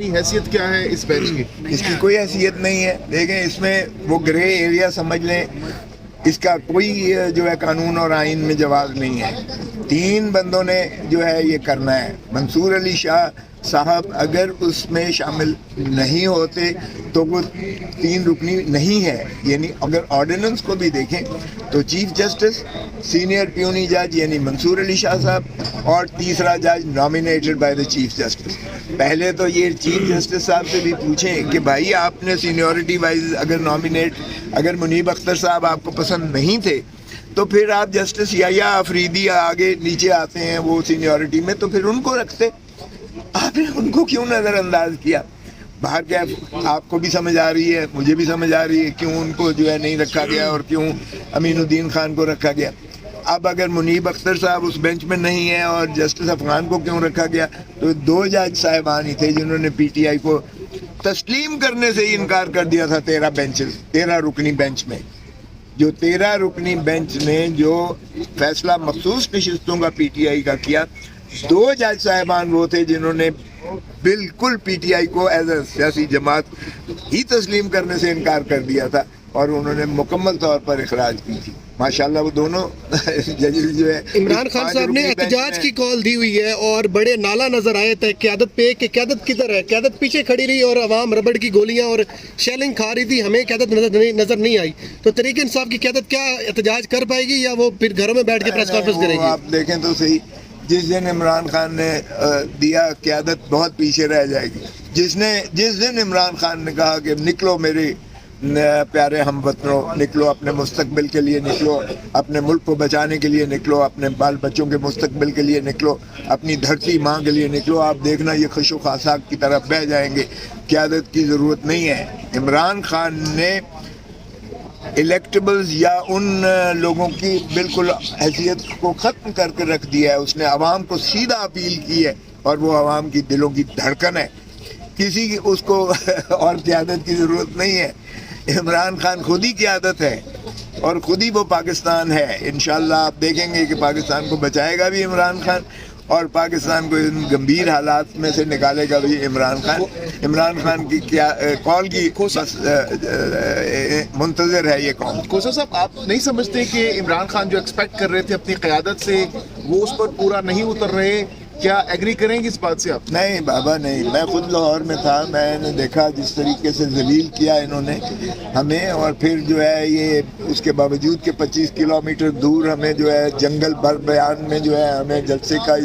حیثیت کیا ہے اس بینچ کی؟ اس کی کوئی حیثیت نہیں ہے. دیکھیں اس میں وہ گرے ایریا سمجھ لیں, اس کا کوئی جو ہے قانون اور آئین میں جواز نہیں ہے. 3 بندوں نے جو ہے یہ کرنا ہے. منصور علی شاہ صاحب اگر اس میں شامل نہیں ہوتے تو وہ 3 رکنی نہیں ہے. یعنی اگر آرڈیننس کو بھی دیکھیں تو چیف جسٹس, سینئر پیونی جج یعنی منصور علی شاہ صاحب, اور تیسرا جج nominated by the chief justice. پہلے تو یہ چیف جسٹس صاحب سے بھی پوچھیں کہ بھائی آپ نے سینیورٹی وائز اگر منیب اختر صاحب آپ کو پسند نہیں تھے تو پھر آپ جسٹس یا افریدی آگے نیچے آتے ہیں وہ سینیورٹی میں, تو پھر ان کو رکھتے. آپ نے ان کو کیوں نظر انداز کیا؟ باہر کیا آپ کو بھی سمجھ آ رہی ہے, مجھے بھی سمجھ آ رہی ہے کیوں ان کو جو ہے نہیں رکھا گیا اور کیوں امین الدین خان کو رکھا گیا. اب اگر منیب اختر صاحب اس بینچ میں نہیں ہیں اور جسٹس افغان کو کیوں رکھا گیا, تو 2 جج صاحبان ہی تھے جنہوں نے پی ٹی آئی کو تسلیم کرنے سے ہی انکار کر دیا تھا 13 رکنی بینچ میں. جو 13 رکنی بینچ نے جو فیصلہ مخصوص نشستوں کا پی ٹی آئی کا کیا, 2 جج صاحبان وہ تھے جنہوں نے بالکل پی ٹی آئی کو ایز اے سیاسی جماعت ہی تسلیم کرنے سے انکار کر دیا تھا, اور انہوں نے مکمل طور پر اخراج کی تھی. ماشاءاللہ وہ دونوں ججز جو ہے. عمران خان صاحب نے احتجاج کی کال دی ہوئی ہے اور بڑے نالا نظر آئے تھے قیادت پہ کہ قیادت کدھر ہے. قیادت پیچھے کھڑی رہی اور عوام ربڑ کی گولیاں اور شیلنگ کھا رہی تھی, ہمیں قیادت نظر نہیں آئی. تو تحریک انصاف کی قیادت کیا احتجاج کر پائے گی یا وہ پھر گھروں میں بیٹھ کے پریس کانفرنس کرے گی؟ آپ دیکھیں تو صحیح, جس دن عمران خان نے دیا قیادت بہت پیچھے رہ جائے گی. جس دن عمران خان نے کہا کہ نکلو میرے پیارے ہم وطنوں, نکلو اپنے مستقبل کے لیے, نکلو اپنے ملک کو بچانے کے لیے, نکلو اپنے بال بچوں کے مستقبل کے لیے, نکلو اپنی دھرتی ماں کے لیے نکلو, آپ دیکھنا یہ خش و خاصاک کی طرف بہ جائیں گے. قیادت کی ضرورت نہیں ہے. عمران خان نے الیکٹیبلز یا ان لوگوں کی بالکل حیثیت کو ختم کر کے رکھ دیا ہے. اس نے عوام کو سیدھا اپیل کی ہے اور وہ عوام کی دلوں کی دھڑکن ہے. کسی کی اس کو اور قیادت کی ضرورت نہیں ہے. عمران خان خود ہی قیادت ہے اور خود ہی وہ پاکستان ہے. انشاءاللہ آپ دیکھیں گے کہ پاکستان کو بچائے گا بھی عمران خان اور پاکستان کو ان گمبھیر حالات میں سے نکالے گا بھی عمران خان. عمران خان کی کیا کال کی بس منتظر ہے یہ قوم. کوثر صاحب, آپ نہیں سمجھتے کہ عمران خان جو ایکسپیکٹ کر رہے تھے اپنی قیادت سے وہ اس پر پورا نہیں اتر رہے؟ کیا ایگری کریں گے اس بات سے آپ؟ نہیں بابا نہیں, میں خود لاہور میں تھا, میں نے دیکھا جس طریقے سے ذلیل کیا انہوں نے ہمیں, اور پھر جو ہے یہ اس کے باوجود کہ 25 کلومیٹر دور ہمیں جو ہے جنگل بر بیان میں جو ہے ہمیں جلسے کا.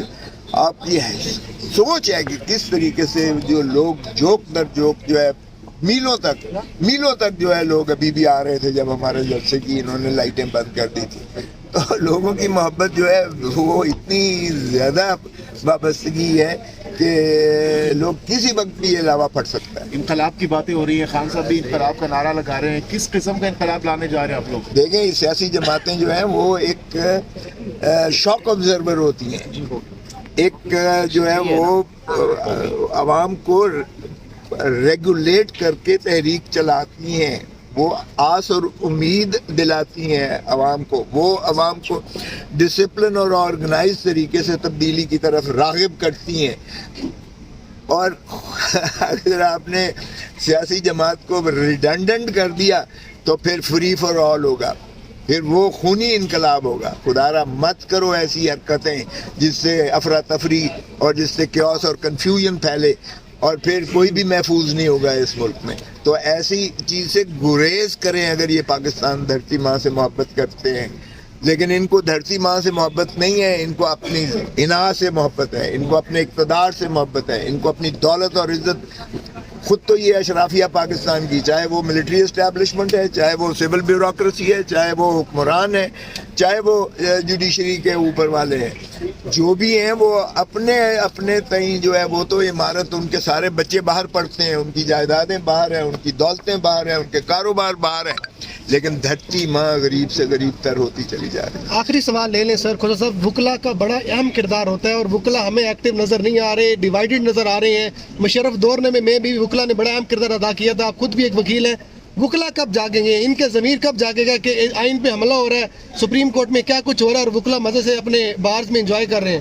آپ کی سوچ ہے کہ کس طریقے سے جو لوگ جوک در جوک جو ہے میلوں تک جو ہے لوگ ابھی بھی آ رہے تھے جب ہمارے جلسے کی انہوں نے لائٹیں بند کر دی تھی. تو لوگوں کی محبت جو ہے وہ اتنی زیادہ وابستگی ہے کہ لوگ کسی وقت بھی یہ لاوا پھٹ سکتا ہے. انقلاب کی باتیں ہو رہی ہیں, خان صاحب بھی انقلاب کا نعرہ لگا رہے ہیں. کس قسم کا انقلاب لانے جا رہے ہیں آپ لوگ؟ دیکھیں سیاسی جماعتیں جو ہیں وہ ایک شاک آبزرور ہوتی ہیں. ایک جو ہے وہ عوام کو ریگولیٹ کر کے تحریک چلاتی ہیں, وہ آس اور امید دلاتی ہیں عوام کو, وہ عوام کو ڈسپلن اور آرگنائز طریقے سے تبدیلی کی طرف راغب کرتی ہیں. اور اگر آپ نے سیاسی جماعت کو ریڈنڈنٹ کر دیا تو پھر فری فار آل ہوگا, پھر وہ خونی انقلاب ہوگا. خدا را مت کرو ایسی حرکتیں جس سے افراتفری اور جس سے کیوس اور کنفیوژن پھیلے, اور پھر کوئی بھی محفوظ نہیں ہوگا اس ملک میں. تو ایسی چیز سے گریز کریں اگر یہ پاکستان دھرتی ماں سے محبت کرتے ہیں. لیکن ان کو دھرتی ماں سے محبت نہیں ہے, ان کو اپنی اناء سے محبت ہے, ان کو اپنے اقتدار سے محبت ہے, ان کو اپنی دولت اور عزت. خود تو یہ اشرافیہ پاکستان کی, چاہے وہ ملٹری اسٹیبلشمنٹ ہے, چاہے وہ سول بیوروکریسی ہے, چاہے وہ حکمران ہے, چاہے وہ جوڈیشری کے اوپر والے ہیں, جو بھی ہیں وہ اپنے تئیں جو ہے وہ تو عمارت, ان کے سارے بچے باہر پڑھتے ہیں, ان کی جائیدادیں باہر ہیں, ان کی دولتیں باہر ہیں, ان کے کاروبار باہر ہیں, لیکن دھرتی ماں غریب سے غریب تر ہوتی چلی جا رہی ہے. آخری سوال لے لیں سر. خدا صاحب, وکلا کا بڑا اہم کردار ہوتا ہے اور وکلا ہمیں ایکٹیو نظر نہیں آ رہے, ڈیوائیڈڈ نظر آ رہے ہیں. مشرف دور میں بھی وکلا نے بڑا اہم کردار ادا کیا تھا, آپ خود بھی ایک وکیل ہیں. وکلا کب جاگیں گے, ان کے ضمیر کب جاگے گا کہ آئین پہ حملہ ہو رہا ہے, سپریم کورٹ میں کیا کچھ ہو رہا ہے اور وکلا مزے سے اپنے بارز میں انجوائے کر رہے ہیں؟